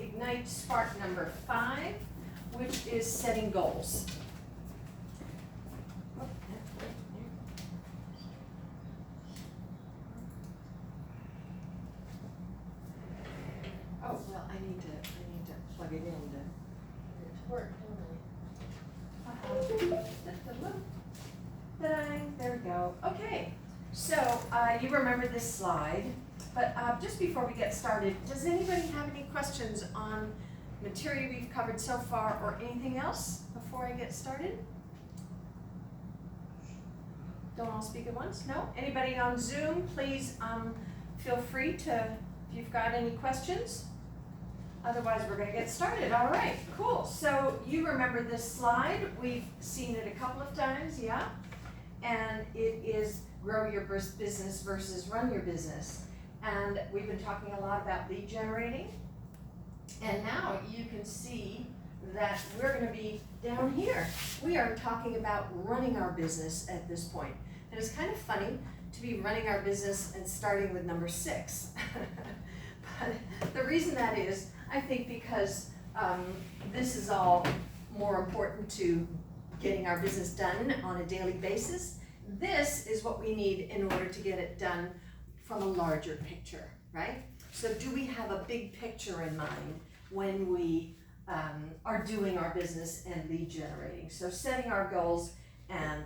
Ignite Spark number 5, which is setting goals. Oh, well, I need to plug it in to work, don't I? Ta-da, there we go. Okay, so you remember this slide, but just before we get started, does anybody have any questions on material we've covered so far or anything else before I get started? Don't all speak at once? No? Anybody on Zoom, please feel free to, if you've got any questions. Otherwise, we're going to get started. All right, cool. So you remember this slide. We've seen it a couple of times, yeah? And it is grow your business versus run your business. And we've been talking a lot about lead generating. And now you can see that we're going to be down here. We are talking about running our business at this point. And it's kind of funny to be running our business and starting with number 6. But the reason that is, I think because this is all more important to getting our business done on a daily basis. This is what we need in order to get it done from a larger picture, right? So do we have a big picture in mind when we are doing our business and lead generating? So setting our goals and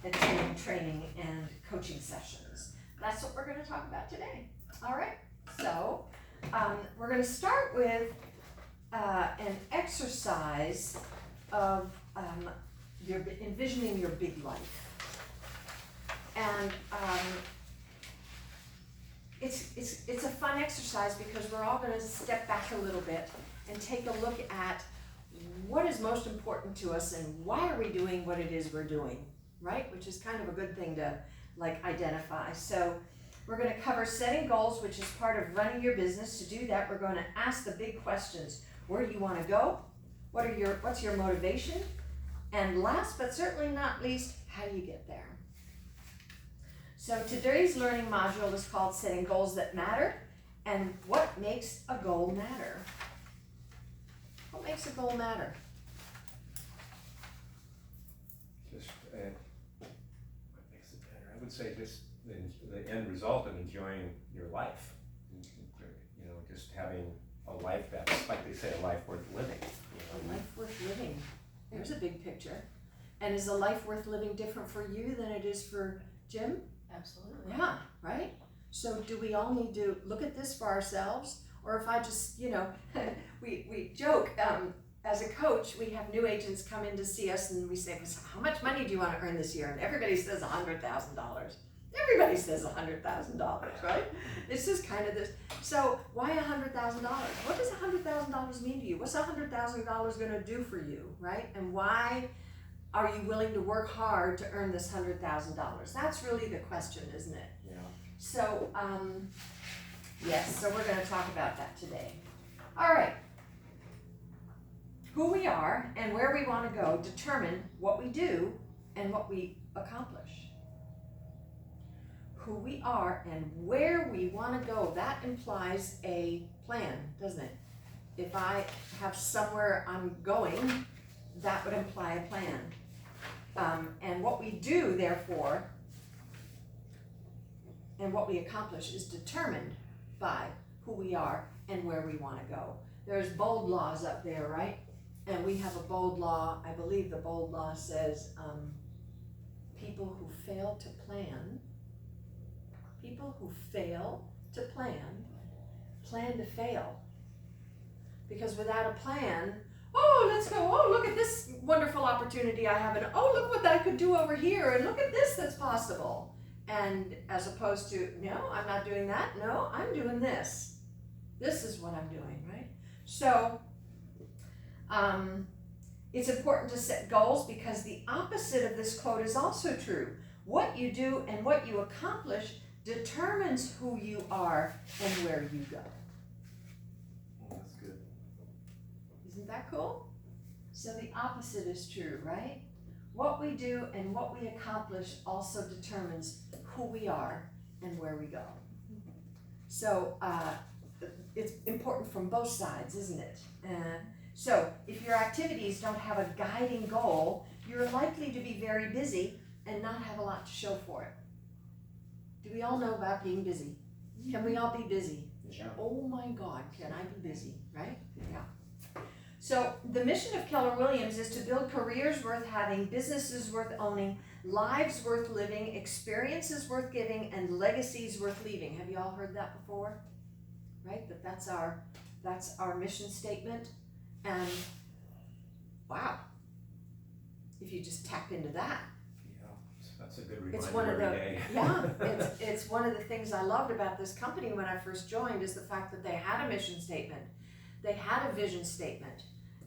attending training and coaching sessions. That's what we're going to talk about today. All right, so we're going to start with an exercise of envisioning your big life. And it's a fun exercise because we're all going to step back a little bit and take a look at what is most important to us and why are we doing what it is we're doing, right? Which is kind of a good thing to like identify. So we're going to cover setting goals, which is part of running your business. To do that, we're going to ask the big questions. Where do you want to go? What's your motivation? And last but certainly not least, how do you get there? So today's learning module is called Setting Goals That Matter. And what makes a goal matter? What makes a goal matter? Just what makes it matter? I would say just the end result of enjoying your life. You know, just having a life that's, like they say, a life worth living. You know? A life worth living. There's a big picture. And is a life worth living different for you than it is for Jim? Absolutely. Yeah, right? So do we all need to look at this for ourselves? Or if I just, you know, we joke, as a coach, we have new agents come in to see us and we say, how much money do you want to earn this year? And everybody says $100,000. Everybody says $100,000, right? This is kind of this. So why $100,000? What does $100,000 mean to you? What's $100,000 going to do for you, right? And why are you willing to work hard to earn this $100,000? That's really the question, isn't it? Yeah. So, yes, so we're going to talk about that today. All right. Who we are and where we want to go determine what we do and what we accomplish. Who we are and where we want to go, that implies a plan, doesn't it? If I have somewhere I'm going, that would imply a plan. And what we do, therefore, and what we accomplish is determined by who we are and where we want to go. There's bold laws up there, right? And we have a bold law. I believe the bold law says people who fail to plan plan to fail. Because without a plan, oh, let's go, oh, look at this wonderful opportunity I have, and oh, look what I could do over here, and look at this that's possible. And as opposed to, no, I'm not doing that, no, I'm doing this. This is what I'm doing, right? So, it's important to set goals because the opposite of this quote is also true. What you do and what you accomplish determines who you are and where you go. That's good. Isn't that cool? So the opposite is true, right? What we do and what we accomplish also determines who we are and where we go. So it's important from both sides, isn't it? So if your activities don't have a guiding goal, you're likely to be very busy and not have a lot to show for it. Do we all know about being busy? Can we all be busy? Yeah. Oh my God, can I be busy, right? Yeah. So the mission of Keller Williams is to build careers worth having, businesses worth owning, lives worth living, experiences worth giving, and legacies worth leaving. Have you all heard that before? Right? That's our mission statement. And wow, if you just tap into that. Yeah, that's a good It's reminder one of every the, day. yeah, it's one of the things I loved about this company when I first joined is the fact that they had a mission statement, they had a vision statement,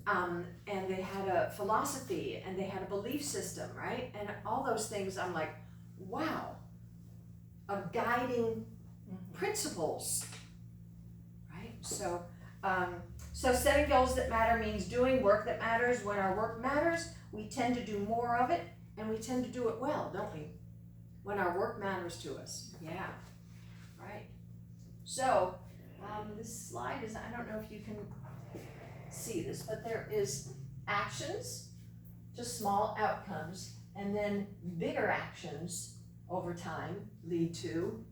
and they had a philosophy, and they had a belief system, right? And all those things, I'm like, wow, a guiding principles, right? So, so setting goals that matter means doing work that matters. When our work matters, we tend to do more of it, and we tend to do it well, don't we? When our work matters to us. Yeah, right. So, this slide is, I don't know if you can see this, but there is actions to small outcomes, and then bigger actions over time lead to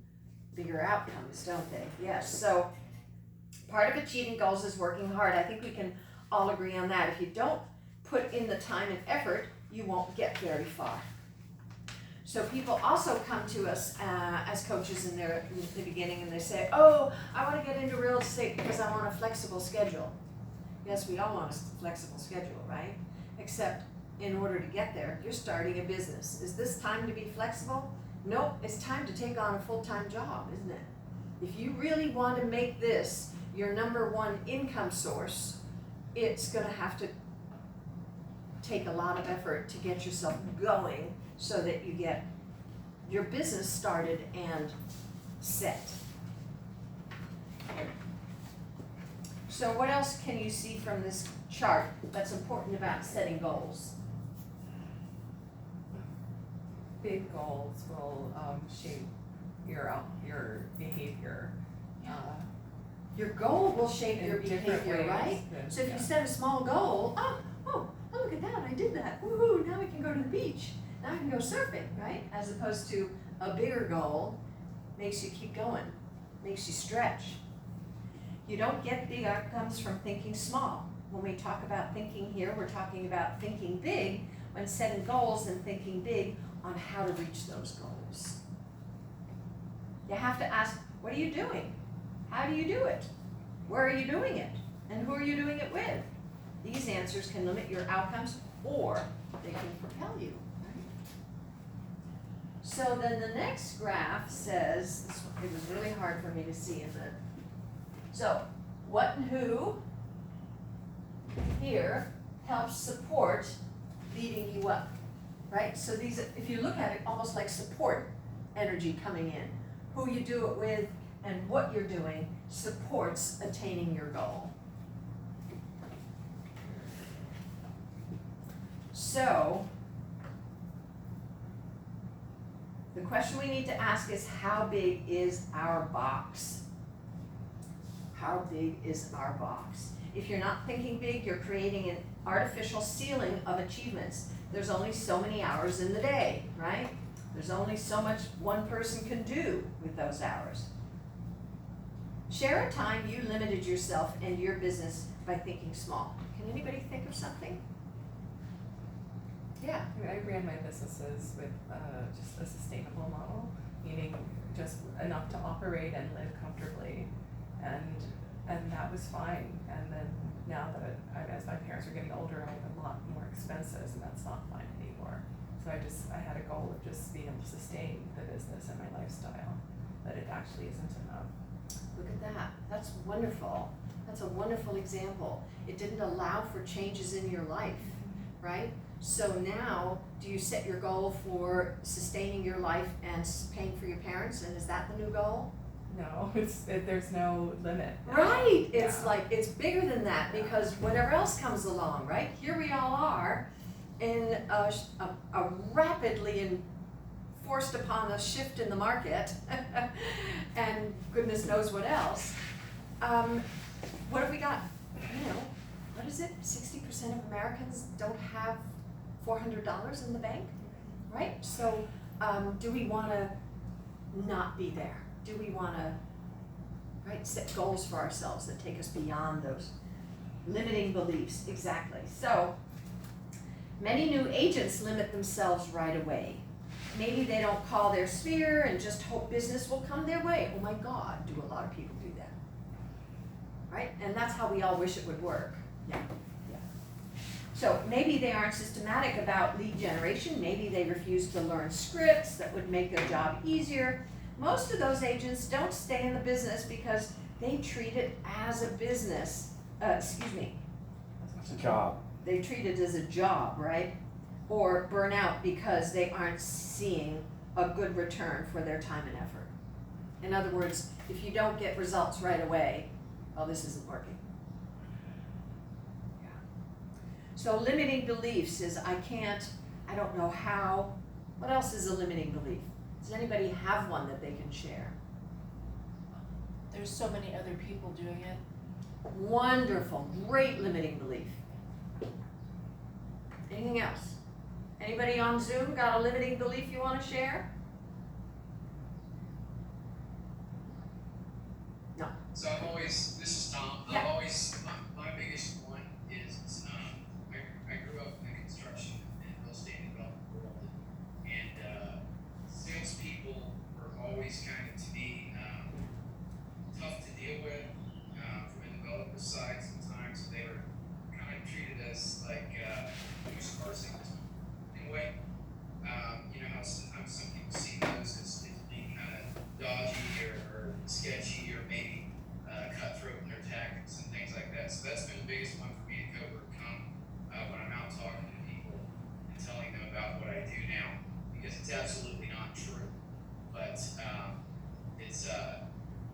bigger outcomes, don't they? Yes, so part of achieving goals is working hard. I think we can all agree on that. If you don't put in the time and effort, you won't get very far. So people also come to us as coaches in the beginning, and they say, oh, I want to get into real estate because I want a flexible schedule. Yes, we all want a flexible schedule, right? Except in order to get there, you're starting a business. Is this time to be flexible? Nope, it's time to take on a full-time job, isn't it? If you really want to make this your number one income source, it's going to have to take a lot of effort to get yourself going so that you get your business started and set. So what else can you see from this chart that's important about setting goals? Big goals will shape your behavior. Your goal will shape In your different behavior, ways right? than- So if yeah. you set a small goal, oh, look at that, I did that. Woohoo, now we can go to the beach. Now I can go surfing, right? As opposed to a bigger goal makes you keep going, makes you stretch. You don't get big outcomes from thinking small. When we talk about thinking here, we're talking about thinking big when setting goals and thinking big on how to reach those goals. You have to ask, what are you doing? How do you do it? Where are you doing it? And who are you doing it with? These answers can limit your outcomes, or they can propel you. Right? So then the next graph says, it was really hard for me to see in the, so what and who here helps support leading you up, right? So these, if you look at it, almost like support energy coming in. Who you do it with and what you're doing supports attaining your goal. So, the question we need to ask is, how big is our box? How big is our box? If you're not thinking big, you're creating an artificial ceiling of achievements. There's only so many hours in the day, right? There's only so much one person can do with those hours. Share a time you limited yourself and your business by thinking small. Can anybody think of something? Yeah. I mean, I ran my businesses with just a sustainable model, meaning just enough to operate and live comfortably, and that was fine. And then now that as my parents are getting older, I have a lot more expenses, and that's not fine anymore. So I had a goal of just being able to sustain the business and my lifestyle, but it actually isn't enough. Look at that. That's wonderful. That's a wonderful example. It didn't allow for changes in your life, right? So now, do you set your goal for sustaining your life and paying for your parents, and is that the new goal? No, there's no limit. Right. Yeah. It's like, it's bigger than that because whatever else comes along, right? Here we all are in a rapidly and forced upon us shift in the market and goodness knows what else. what have we got? You know, what is it? 60% of Americans don't have $400 in the bank, right? So, do we wanna not be there? Do we wanna, right, set goals for ourselves that take us beyond those limiting beliefs? Exactly. So, many new agents limit themselves right away. Maybe they don't call their sphere and just hope business will come their way. Oh my God, do a lot of people do that? Right? And that's how we all wish it would work. Yeah. So maybe they aren't systematic about lead generation. Maybe they refuse to learn scripts that would make their job easier. Most of those agents don't stay in the business because they treat it as a business. It's a job. They treat it as a job, right? Or burn out because they aren't seeing a good return for their time and effort. In other words, if you don't get results right away, well, this isn't working. Yeah. So limiting beliefs is I don't know how. What else is a limiting belief? Does anybody have one that they can share? There's so many other people doing it. Wonderful, great limiting belief. Anything else? Anybody on Zoom got a limiting belief you want to share? No. So this is Tom, Yeah. my biggest one is, I grew up in the construction and real estate development world, and salespeople were always kind of, to me, tough to deal with, from a developer side sometimes. They were kind of treated as like, used car salesmen in a way. You know how sometimes some people see those as being kind of dodgy or sketchy or maybe cutthroat in their tactics and things like that. So that's been the biggest one for me to overcome when I'm out talking to people and telling them about what I do now, because it's absolutely not true. But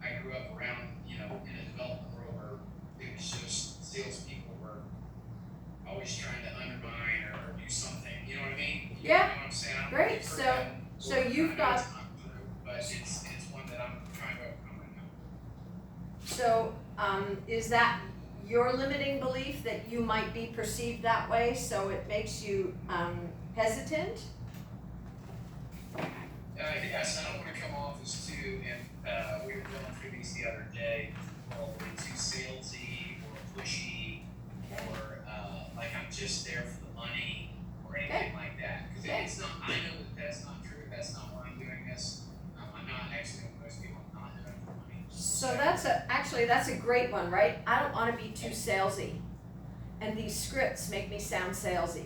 I grew up around, in a development world where it was just salespeople were always trying to undermine or do something. You know what I mean? Yeah. You know what I'm saying? I don't know if Great. you've heard that So before. you've I know got. it's not true, but it's one that I'm trying to overcome right now. So, is that your limiting belief that you might be perceived that way, so it makes you hesitant? Yes, I don't want to come off as too, and we were going through these the other day, well, too salesy or pushy, or like I'm just there for the money or anything like that. Because Okay. it's not. I know that that's not true. That's not why I'm doing this. I'm not actually with most people. I'm not doing it for money. So that's a great one, right? I don't want to be too salesy, and these scripts make me sound salesy.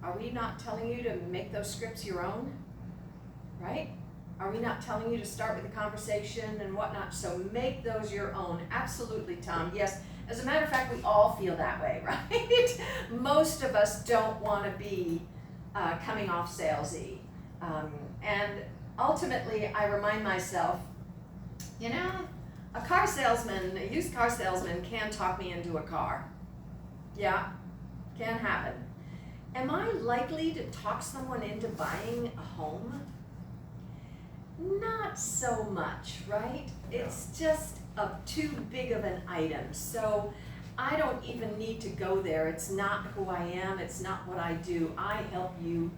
Are we not telling you to make those scripts your own? Right? Are we not telling you to start with a conversation and whatnot? So make those your own. Absolutely, Tom. Yes. As a matter of fact, we all feel that way, right? Most of us don't want to be coming off salesy. And ultimately, I remind myself, a used car salesman can talk me into a car. Yeah, can happen. Am I likely to talk someone into buying a home? Not so much, right? It's just too big of an item. So I don't even need to go there. It's not who I am. It's not what I do. I help you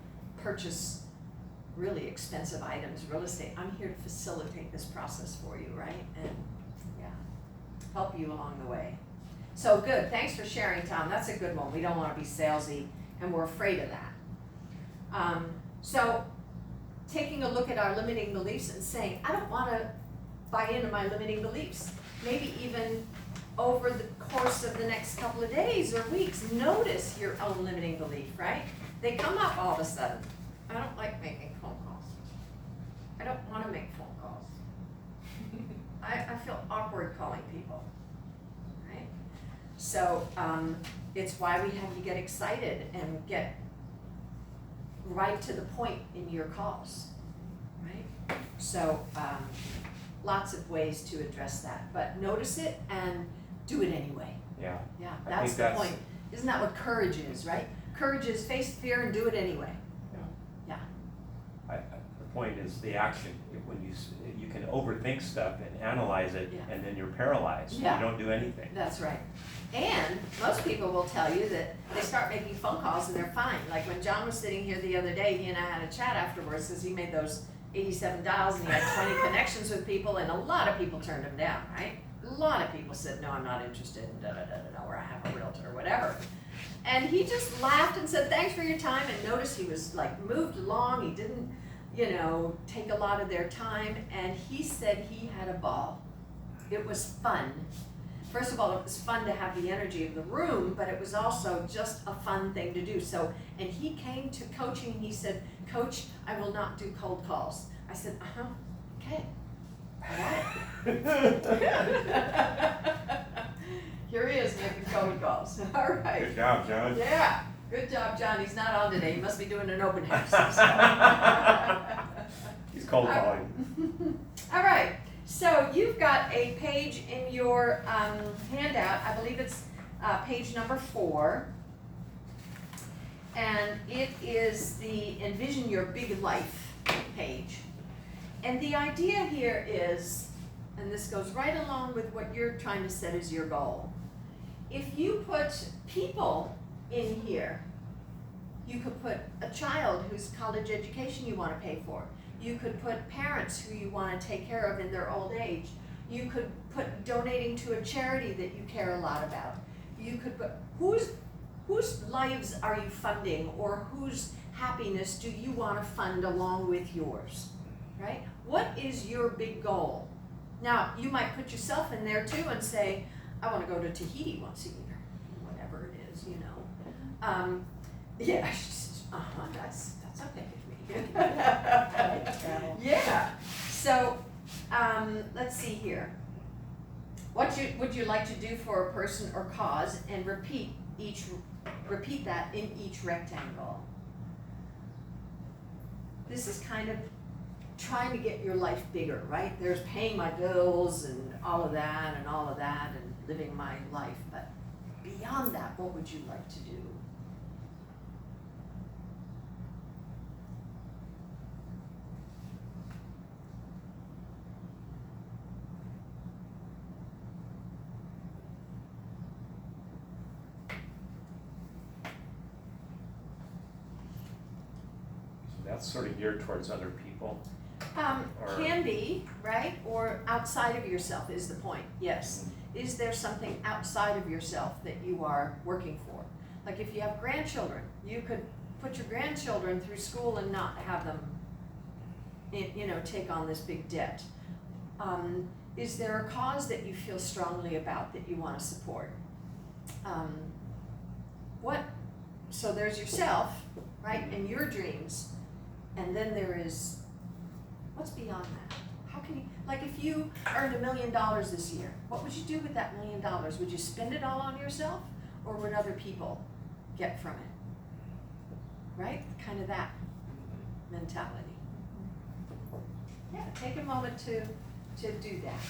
purchase really expensive items, real estate. I'm here to facilitate this process for you, right? And help you along the way. So good. Thanks for sharing, Tom. That's a good one. We don't want to be salesy, and we're afraid of that. So taking a look at our limiting beliefs and saying, I don't want to buy into my limiting beliefs. Maybe even over the course of the next couple of days or weeks, notice your own limiting belief, right? They come up all of a sudden. I don't like making phone calls. I don't want to make phone calls. I feel awkward calling people, right? So it's why we have you get excited and get right to the point in your calls, right? So lots of ways to address that, but notice it and do it anyway. Yeah. Yeah, I that's think the that's- point. Isn't that what courage is, right? Courage is face fear and do it anyway. The point is the action. When you can overthink stuff and analyze it, Yeah. and then you're paralyzed. Yeah. You don't do anything. That's right. And most people will tell you that they start making phone calls and they're fine. Like when John was sitting here the other day, he and I had a chat afterwards because he made those 87 dials and he had 20 connections with people, and a lot of people turned him down, right? A lot of people said, no, I'm not interested in da-da-da-da-da, or I have a realtor or whatever. And he just laughed and said, thanks for your time, and noticed he was like moved along. He didn't, take a lot of their time, and he said he had a ball. It was fun. First of all, it was fun to have the energy of the room, but it was also just a fun thing to do. So, and he came to coaching, he said, Coach, I will not do cold calls. I said, okay, all right. Here he is making cold calls, all right. Good job, John. Yeah, good job, John. He's not on today. He must be doing an open house. He's cold calling. All right. So you've got a page in your handout. I believe it's page number 4, and it is the Envision Your Big Life page. And the idea here is, and this goes right along with what you're trying to set as your goal. If you put people in here, you could put a child whose college education you want to pay for. You could put parents who you want to take care of in their old age. You could put donating to a charity that you care a lot about. You could put whose lives are you funding, or whose happiness do you want to fund along with yours, right? What is your big goal? Now, you might put yourself in there too and say, I want to go to Tahiti once a year, whatever it is, Yeah, that's okay with me. Yeah. So, let's see here. What would you like to do for a person or cause, and repeat that in each rectangle. This is kind of trying to get your life bigger, right? There's paying my bills and all of that and living my life, but beyond that, what would you like to do? That's sort of geared towards other people. Can be, right? Or outside of yourself is the point, yes. Is there something outside of yourself that you are working for? Like if you have grandchildren, you could put your grandchildren through school and not have them, take on this big debt. Is there a cause that you feel strongly about that you want to support? So there's yourself, right, and your dreams. And then there is, what's beyond that? How can you, like if you earned $1 million this year, what would you do with that $1 million? Would you spend it all on yourself, or would other people get from it? Right? Kind of that mentality. Yeah, take a moment to do that.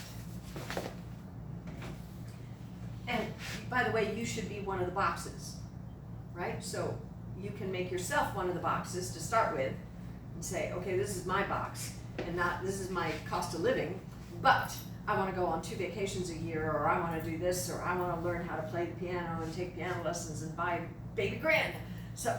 And by the way, you should be one of the boxes, right? So you can make yourself one of the boxes to start with, and say, okay, this is my box, and not this is my cost of living, but I want to go on 2 vacations a year, or I want to do this, or I want to learn how to play the piano and take piano lessons and buy a baby grand. So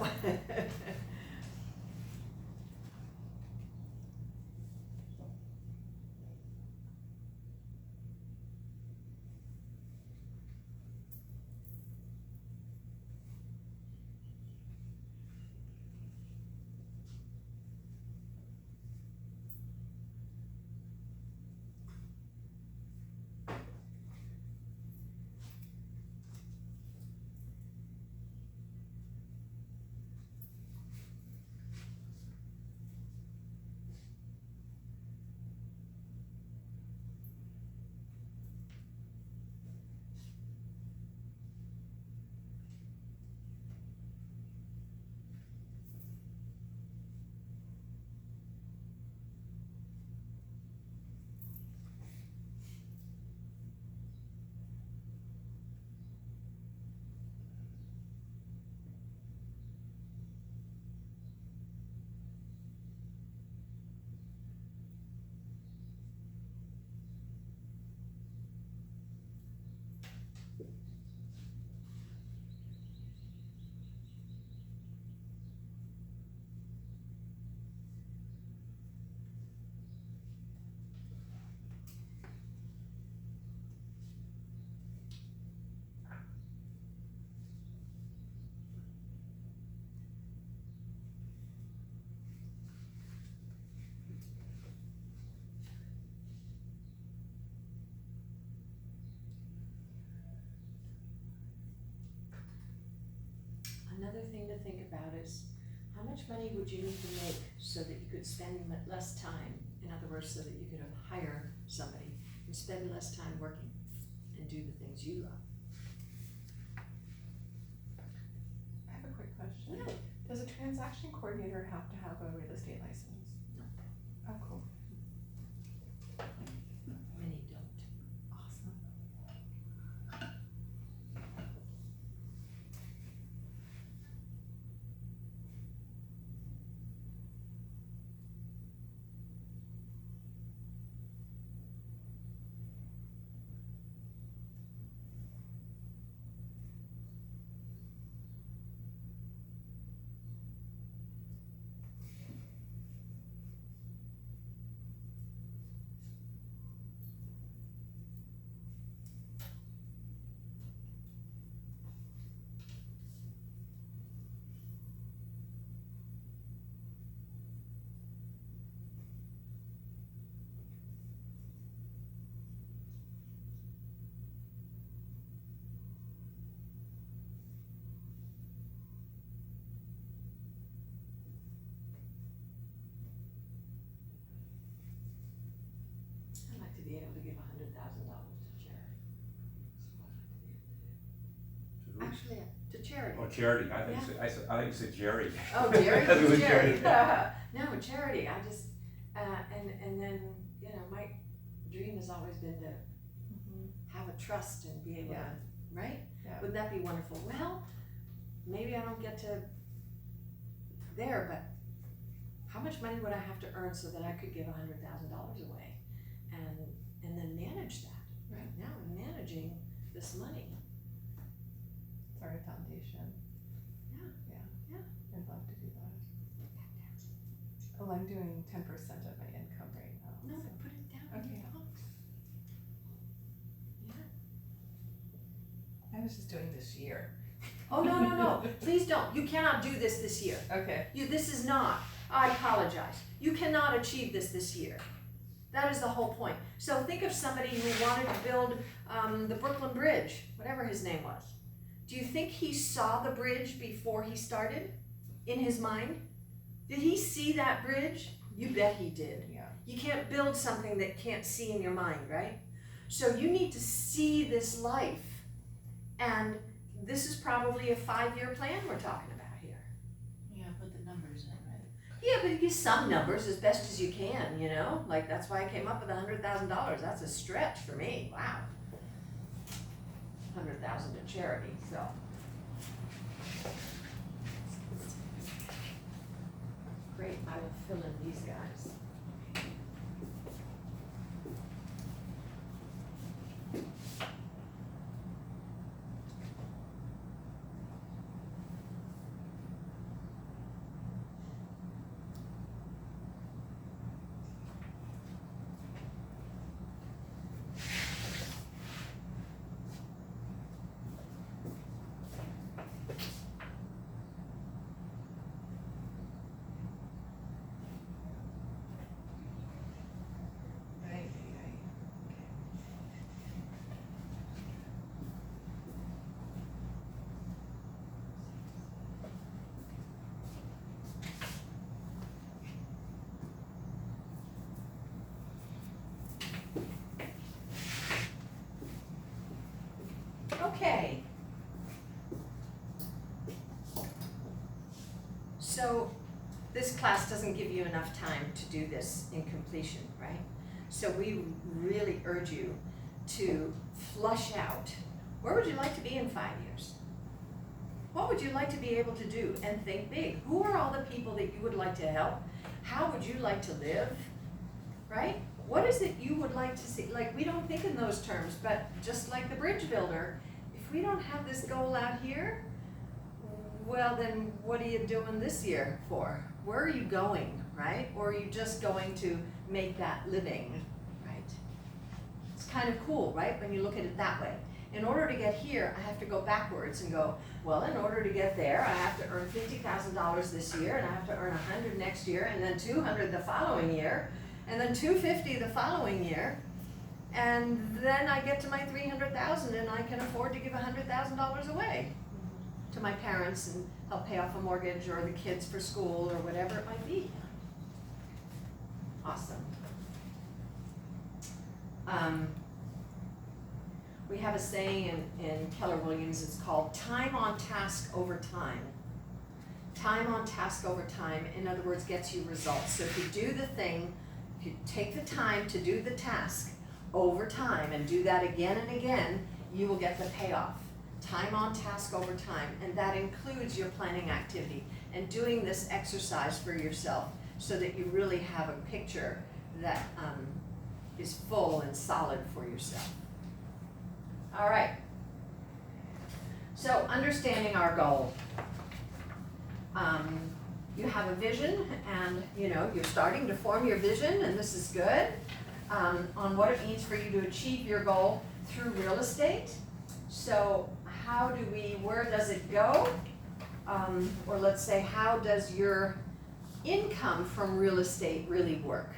think about is, how much money would you need to make so that you could spend less time? In other words, so that you could hire somebody and spend less time working and do the things you love. I have a quick question. Yeah. Does a transaction coordinator have to have a real estate license? No. Oh, cool. Many don't. Awesome. I'd like to be able to give $100,000 to charity. To who? Actually, to charity. Oh, charity, I think you said Jerry. Oh, Jerry, It was charity. Jerry. No, charity, I just, and then, you know, my dream has always been to have a trust and be able to, Yeah. right? Yeah. Would that be wonderful? Well, maybe I don't get to there, but how much money would I have to earn so that I could give $100,000 away and then manage that? Right now, I'm managing this money. It's our foundation. Yeah. Yeah. Yeah. I'd love to do that. Well, I'm doing 10% of my income right now. No, so- but put it down in Okay. your box. Yeah. I was just doing this year. Oh, no, please don't. You cannot do this year. Okay. This is not, I apologize. You cannot achieve this year. That is the whole point. So think of somebody who wanted to build the Brooklyn Bridge, whatever his name was. Do you think he saw the bridge before he started in his mind? Did he see that bridge? You bet he did. Yeah. You can't build something that can't see in your mind, right? So you need to see this life. And this is probably a 5-year plan we're talking about here. Yeah, put the numbers in, right? Yeah, but you get some numbers as best as you can, you know? Like, that's why I came up with $100,000. That's a stretch for me. Wow. 100,000 to charity, so. Great, I will fill in these guys. Right. Okay. So this class doesn't give you enough time to do this in completion, right? So we really urge you to flush out, where would you like to be in 5 years? What would you like to be able to do? And think big. Who are all the people that you would like to help? How would you like to live, right? What is it you would like to see? Like, we don't think in those terms, but just like the bridge builder, if we don't have this goal out here, well, then what are you doing this year for? Where are you going, right? Or are you just going to make that living, right? It's kind of cool, right, when you look at it that way. In order to get here, I have to go backwards and go, well, in order to get there, I have to earn $50,000 this year, and I have to earn 100 next year, and then 200 the following year, and then 250 the following year, and then I get to my 300,000 and I can afford to give $100,000 away. to my parents and help pay off a mortgage or the kids for school or whatever it might be. Awesome. We have a saying in Keller Williams, it's called time on task over time. Time on task over time, in other words, gets you results. So if you do the thing, if you take the time to do the task over time and do that again and again, you will get the payoff. Time on task over time, and that includes your planning activity and doing this exercise for yourself so that you really have a picture that is full and solid for yourself. All right. So understanding our goal. You have a vision, and you're starting to form your vision, and this is good, on what it means for you to achieve your goal through real estate. So where does it go? Or let's say, how does your income from real estate really work?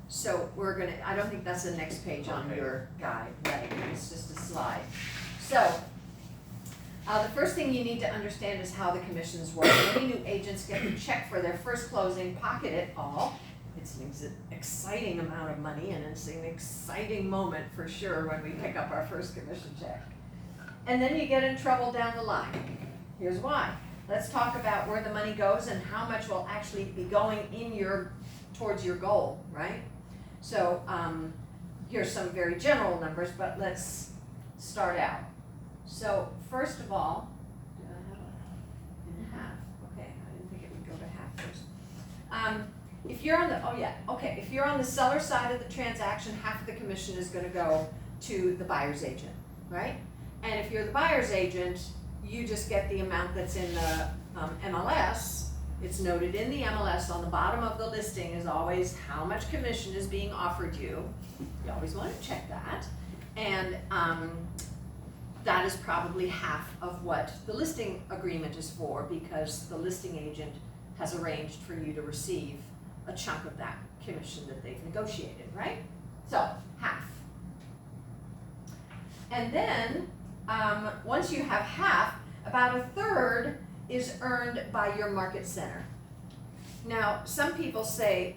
So I don't think that's the next page on your guide, right? It's just a slide. So, the first thing you need to understand is how the commissions work. Many new agents get the check for their first closing, pocket it all. It's an exciting amount of money, and it's an exciting moment for sure when we pick up our first commission check. And then you get in trouble down the line. Here's why. Let's talk about where the money goes and how much will actually be going towards your goal, right? So here's some very general numbers, but let's start out. So first of all, did I have it in half? Okay, I didn't think it would go to half first. If you're on the seller side of the transaction, half of the commission is going to go to the buyer's agent, right? And if you're the buyer's agent, you just get the amount that's in the MLS. It's noted in the MLS on the bottom of the listing is always how much commission is being offered you. You always want to check that. And that is probably half of what the listing agreement is for, because the listing agent has arranged for you to receive a chunk of that commission that they've negotiated, right? So, half. And then, once you have half, about a third is earned by your market center. Now, some people say,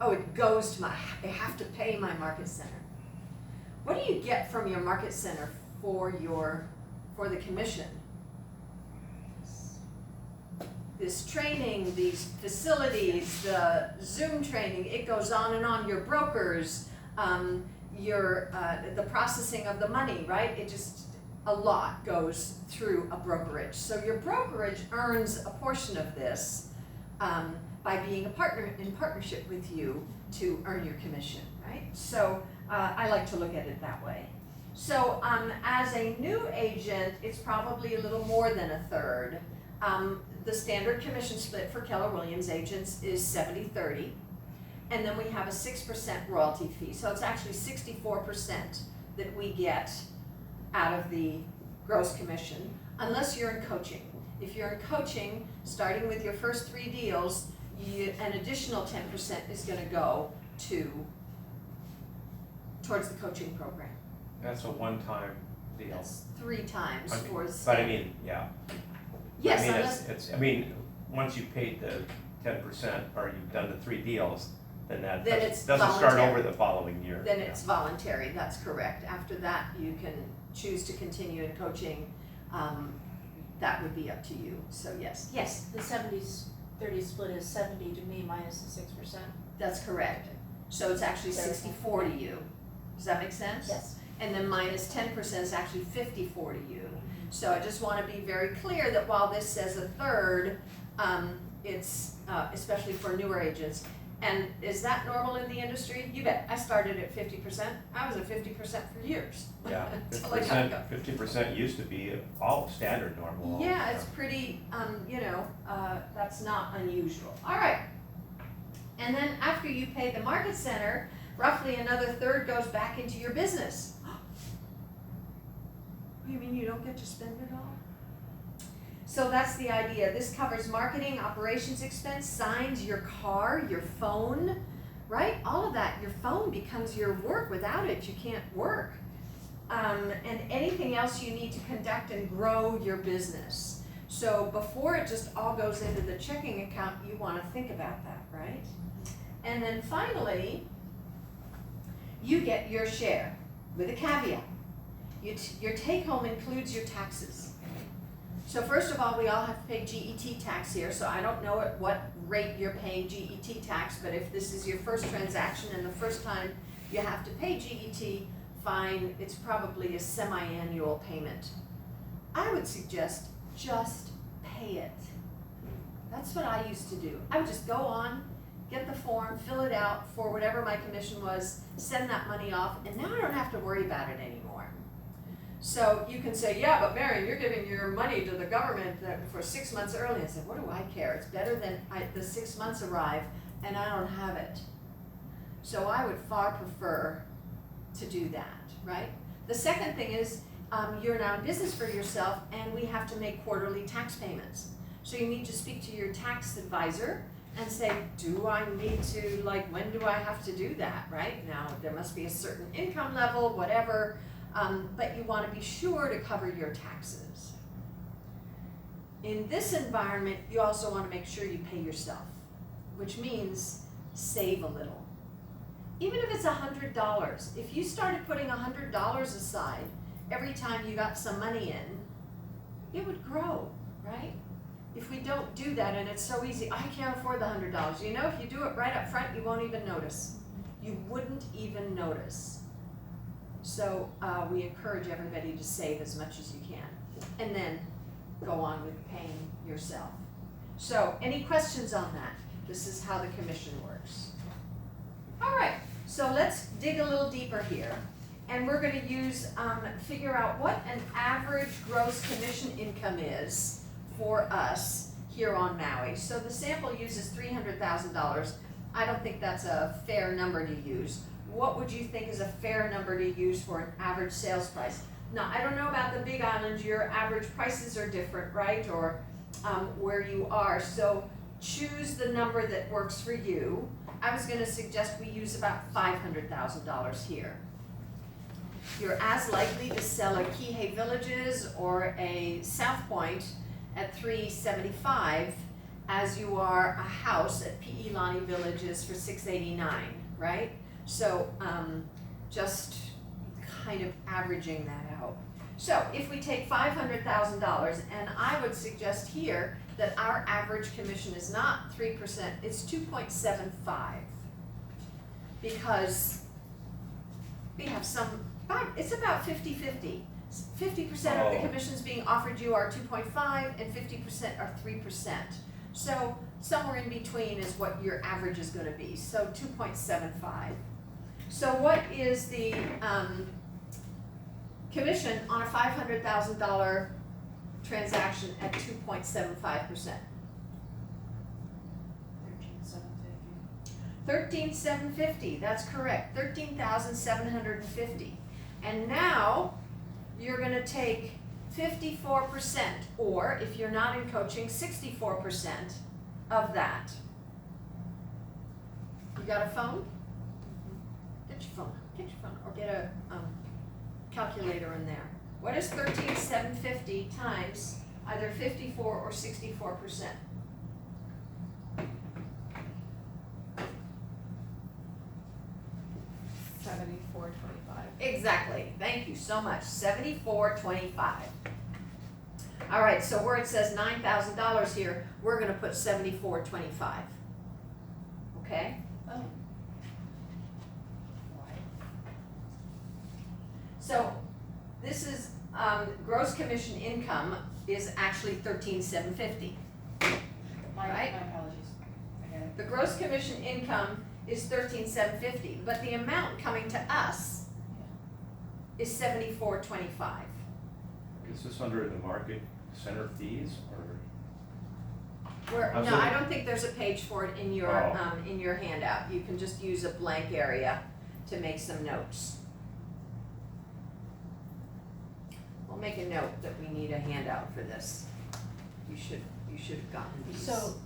oh, it goes to I have to pay my market center. What do you get from your market center for the commission? This training, these facilities, the Zoom training, it goes on and on. Your brokers, the processing of the money, right? A lot goes through a brokerage. So your brokerage earns a portion of this by being in partnership with you to earn your commission, right? So I like to look at it that way. So as a new agent, it's probably a little more than a third. The standard commission split for Keller Williams agents is 70-30, and then we have a 6% royalty fee. So it's actually 64% that we get out of the gross commission, unless you're in coaching. If you're in coaching, starting with your first 3 deals, an additional 10% is going to go towards the coaching program. That's a one-time deal. That's 3 times for the But I mean, yeah. Yes, I mean, unless, once you paid the 10% or you've done the 3 deals, then that Then it's doesn't start voluntary. over the following year. then it's voluntary, that's correct. After that, you can choose to continue in coaching. That would be up to you. So yes, The 70-30 split is 70 to me minus the 6%. that's correct. So it's actually 64 to you. Does that make sense? Yes. And then minus 10% is actually 54 to you. So I just want to be very clear that while this says a third, it's especially for newer agents. And is that normal in the industry? You bet. I started at 50%. I was at 50% for years. Yeah, Until I got to go. 50% used to be all standard normal. Yeah, it's pretty, that's not unusual. All right. And then after you pay the market center, roughly another third goes back into your business. You mean you don't get to spend it all? So that's the idea. This covers marketing, operations expense, signs, your car, your phone, right? All of that. Your phone becomes your work. Without it, you can't work. And anything else you need to conduct and grow your business. So before it just all goes into the checking account, you wanna think about that, right? And then finally, you get your share with a caveat. Your take home includes your taxes. So first of all, we all have to pay GET tax here, so I don't know at what rate you're paying GET tax, but if this is your first transaction and the first time you have to pay GET, fine, it's probably a semi-annual payment. I would suggest just pay it. That's what I used to do. I would just go on, get the form, fill it out for whatever my commission was, send that money off, and now I don't have to worry about it anymore. So you can say, yeah, but Marion, you're giving your money to the government for 6 months early. I said, what do I care? It's better than the 6 months arrive and I don't have it. So I would far prefer to do that, right? The second thing is, you're now in business for yourself and we have to make quarterly tax payments. So you need to speak to your tax advisor and say, do I need to, when do I have to do that, right? Now, there must be a certain income level, whatever, but you wanna be sure to cover your taxes. In this environment, you also wanna make sure you pay yourself, which means save a little. Even if it's $100, if you started putting $100 aside every time you got some money in, it would grow, right? If we don't do that, and it's so easy, I can't afford the $100. You know, if you do it right up front, you won't even notice. You wouldn't even notice. So we encourage everybody to save as much as you can, and then go on with paying yourself. So any questions on that? This is how the commission works. All right, so let's dig a little deeper here. And we're gonna figure out what an average gross commission income is for us here on Maui. So the sample uses $300,000. I don't think that's a fair number to use. What would you think is a fair number to use for an average sales price? Now, I don't know about the Big Island, your average prices are different, right? Or where you are, so choose the number that works for you. I was gonna suggest we use about $500,000 here. You're as likely to sell a Kihei Villages or a South Point at $375 as you are a house at Pi'ilani Villages for $689, right? So just kind of averaging that out. So if we take $500,000, and I would suggest here that our average commission is not 3%, it's 2.75. Because we have it's about 50-50. 50% of the commissions being offered you are 2.5 and 50% are 3%. So somewhere in between is what your average is gonna be, so 2.75. So what is the commission on a $500,000 transaction at 2.75%? $13,750, that's correct, $13,750. And now you're gonna take 54%, or if you're not in coaching, 64% of that. You got a phone? Get your phone, or get a calculator in there. What is 13,750 times either 54 or 64%? $74.25. Exactly, thank you so much, $74.25. All right, so where it says $9,000 here, we're gonna put $74.25. Okay? Oh. So this is, gross commission income is actually $13,750. My Right. apologies. I got it. The gross commission income is $13,750, but the amount coming to us is $74.25. Is this under the market center fees or? No, I don't think there's a page for it in your, in your handout. You can just use a blank area to make some notes. We'll make a note that we need a handout for this. You should have gotten these. So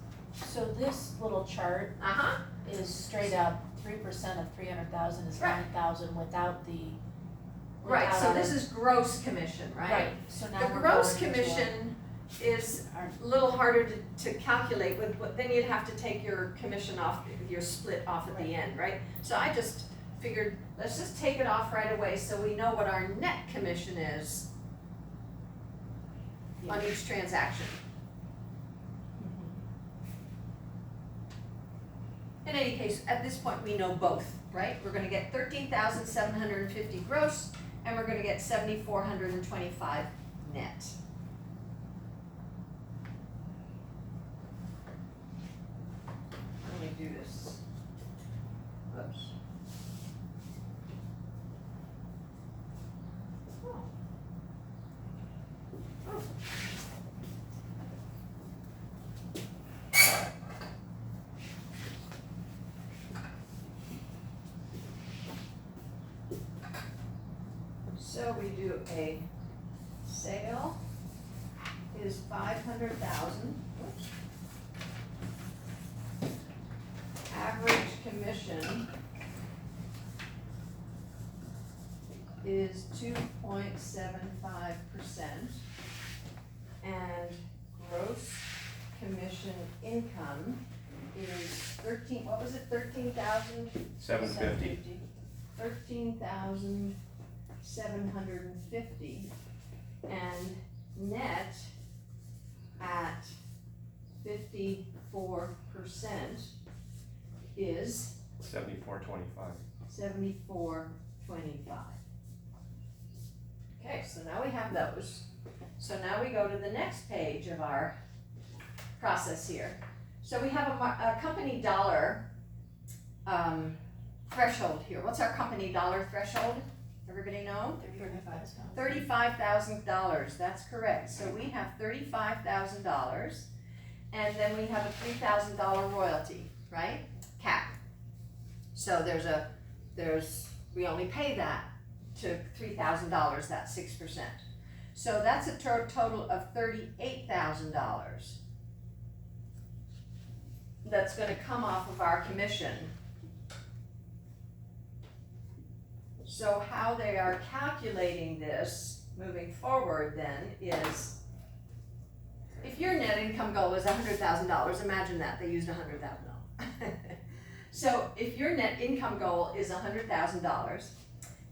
this little chart Uh-huh, is straight up 3% of 300,000 is Right. 9,000 without the. right, so without this our- is gross commission, right? Right, so now The we're gross going into a- commission is a little harder to calculate with, then you'd have to take your commission off, your split off at the end, right? So I just figured, let's just take it off right away so we know what our net commission is on each transaction. In any case, at this point, we know both, right? We're gonna get 13,750 gross, and we're gonna get 7,425 net. Let me do this. Oops. Oh. Oh. So we do a sale is 500,000. Oops. Average commission is 2.75%, and gross commission income is 13,000? 750. 13,750, and net at 54% is 7425. 7425. Okay, so now we have those. So now we go to the next page of our process here. So we have a company dollar threshold here. What's our company dollar threshold? Everybody know? $35,000, that's correct. So we have $35,000, and then we have a $3,000 royalty, right? Cap. So we only pay that to $3,000, that's 6%. So that's a total of $38,000 that's gonna come off of our commission. So how they are calculating this moving forward then is, if your net income goal is $100,000, imagine that, they used $100,000. So if your net income goal is $100,000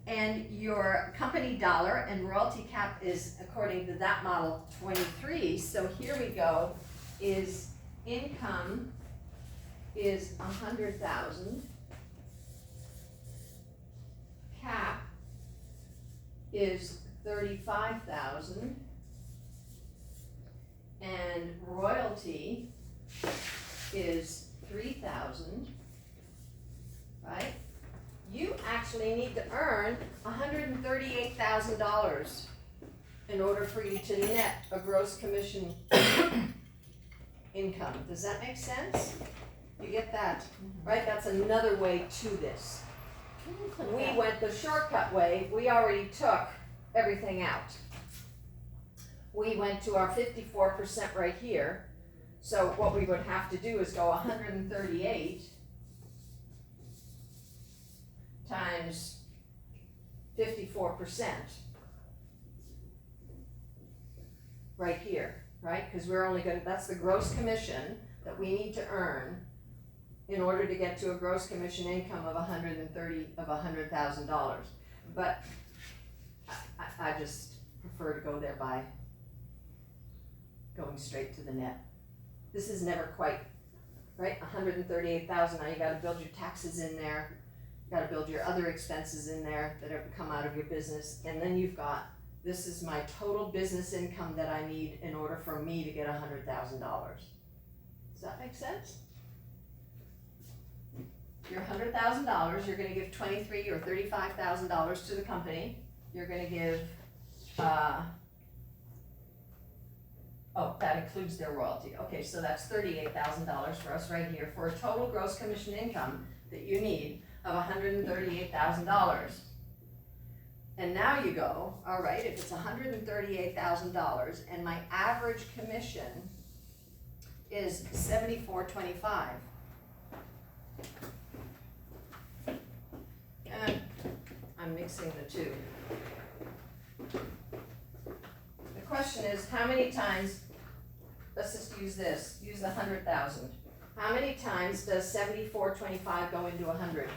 and your company dollar and royalty cap is, according to that model, 23, so here we go, is income is 100,000. Cap is 35,000, and royalty is 3,000, right? You actually need to earn $138,000 in order for you to net a gross commission income. Does that make sense? You get that, right? That's another way to this. We went the shortcut way, we already took everything out. We went to our 54% right here, so what we would have to do is go 138 times 54% right here, right? Because we're only gonna, that's the gross commission that we need to earn in order to get to a gross commission income of $100,000. But I just prefer to go there by going straight to the net. This is never quite, right? 138,000, now you gotta build your taxes in there, you gotta build your other expenses in there that have come out of your business, and then you've got, this is my total business income that I need in order for me to get $100,000. Does that make sense? Your $100,000, you're gonna give $23,000 or $35,000 to the company. You're gonna give, oh, that includes their royalty. Okay, so that's $38,000 for us right here for a total gross commission income that you need of $138,000. And now you go, all right, if it's $138,000 and my average commission is $74.25. I'm mixing the two. The question is, how many times let's just use this, use the 100,000. How many times does 74.25 go into 100?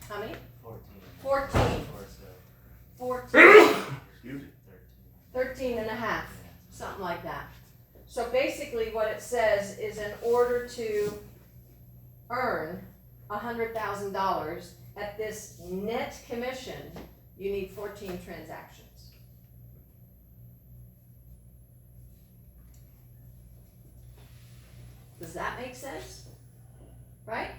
How many? 14. 14. Excuse me. 13 and a half, something like that. So basically what it says is in order to earn $100,000 at this net commission, you need 14 transactions. Does that make sense? Right?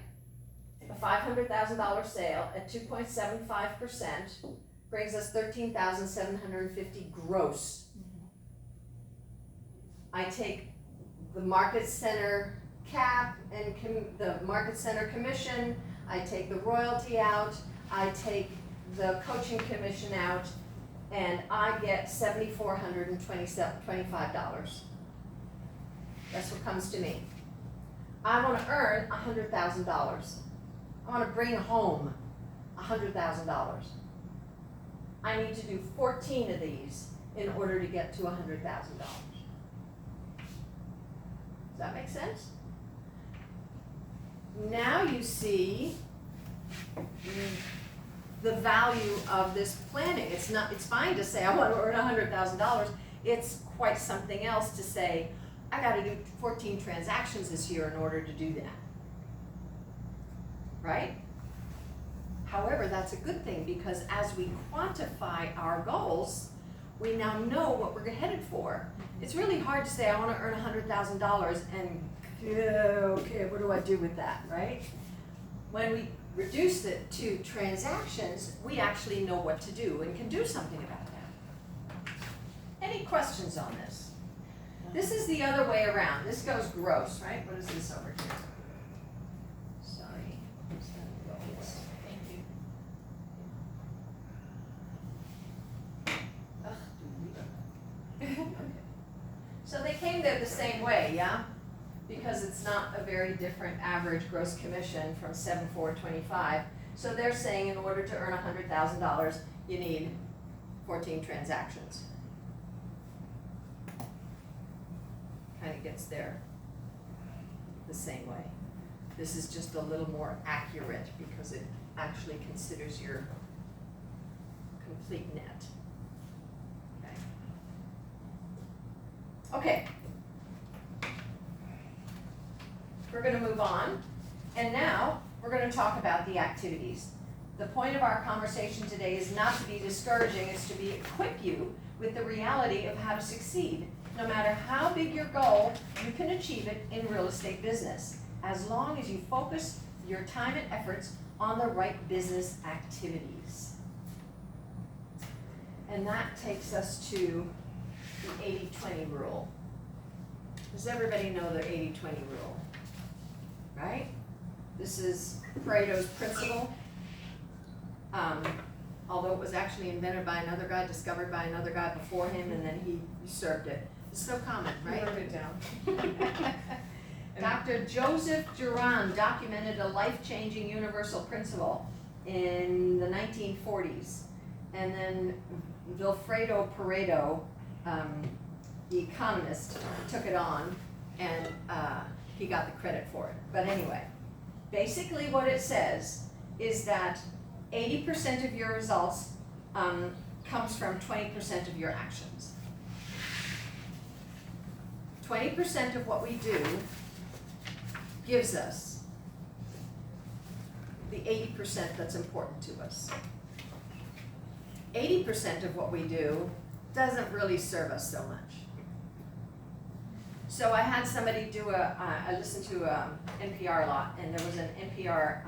A $500,000 sale at 2.75% brings us 13,750 gross. I take the market center cap and the market center commission, I take the royalty out, I take the coaching commission out, and I get $7,425. That's what comes to me. I want to earn $100,000. I want to bring home $100,000. I need to do 14 of these in order to get to $100,000. Does that make sense? Now you see the value of this planning. It's fine to say I want to earn $100,000. It's quite something else to say I got to do 14 transactions this year in order to do that. Right? However, that's a good thing because as we quantify our goals, we now know what we're headed for. It's really hard to say I want to earn $100,000 and okay, what do I do with that, right? When we reduce it to transactions, we actually know what to do and can do something about that. Any questions on this? This is the other way around. This goes gross, right? What is this over here? Sorry. Thank you. So they came there the same way, yeah? Because it's not a very different average gross commission from 7,425. So they're saying in order to earn $100,000, you need 14 transactions. Kind of gets there the same way. This is just a little more accurate because it actually considers your complete net. Okay. We're going to move on, and now we're going to talk about the activities. The point of our conversation today is not to be discouraging, it's to equip you with the reality of how to succeed. No matter how big your goal, you can achieve it in real estate business, as long as you focus your time and efforts on the right business activities. And that takes us to the 80-20 rule. Does everybody know the 80-20 rule? Right? This is Pareto's principle. Although it was actually invented by another guy, discovered by another guy before him, and then he usurped it. It's so common, right? Wrote it down. Dr. Joseph Juran documented a life-changing universal principle in the 1940s. And then Vilfredo Pareto, the economist, took it on, and he got the credit for it. But anyway, basically what it says is that 80% of your results comes from 20% of your actions. 20% of what we do gives us the 80% that's important to us. 80% of what we do doesn't really serve us so much. So I had somebody do I listened to NPR a lot, and there was an NPR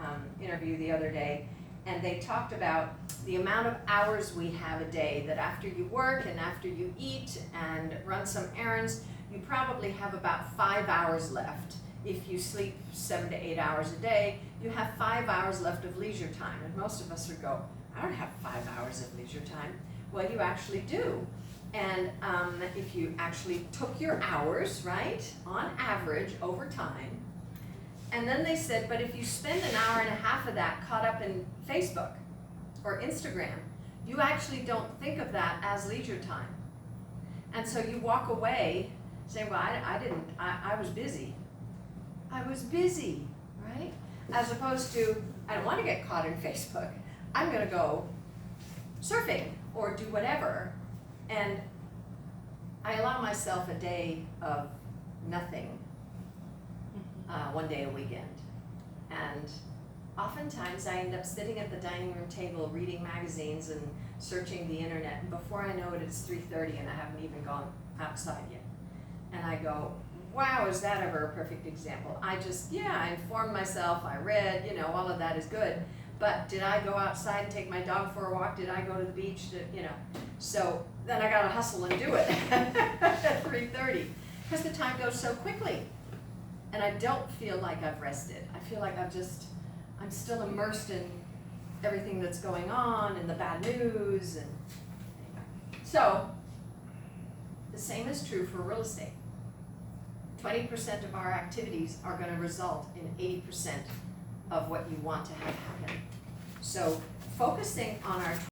interview the other day, and they talked about the amount of hours we have a day, that after you work and after you eat and run some errands, you probably have about 5 hours left. If you sleep 7 to 8 hours a day, you have 5 hours left of leisure time. And most of us would go, I don't have 5 hours of leisure time. Well, you actually do. And if you actually took your hours, right, on average over time, and then they said, but if you spend an hour and a half of that caught up in Facebook or Instagram, you actually don't think of that as leisure time. And so you walk away saying, well, I was busy. I was busy, right? As opposed to, I don't wanna get caught in Facebook. I'm gonna go surfing or do whatever. And I allow myself a day of nothing, one day a weekend. And oftentimes I end up sitting at the dining room table reading magazines and searching the internet, and before I know it, it's 3:30 and I haven't even gone outside yet. And I go, wow, is that ever a perfect example? I informed myself, I read, all of that is good. But did I go outside and take my dog for a walk? Did I go to the beach? So then I gotta hustle and do it at 3:30, because the time goes so quickly. And I don't feel like I've rested. I feel like I'm still immersed in everything that's going on and the bad news and so the same is true for real estate. 20% of our activities are going to result in 80% of what you want to have happen. So focusing on our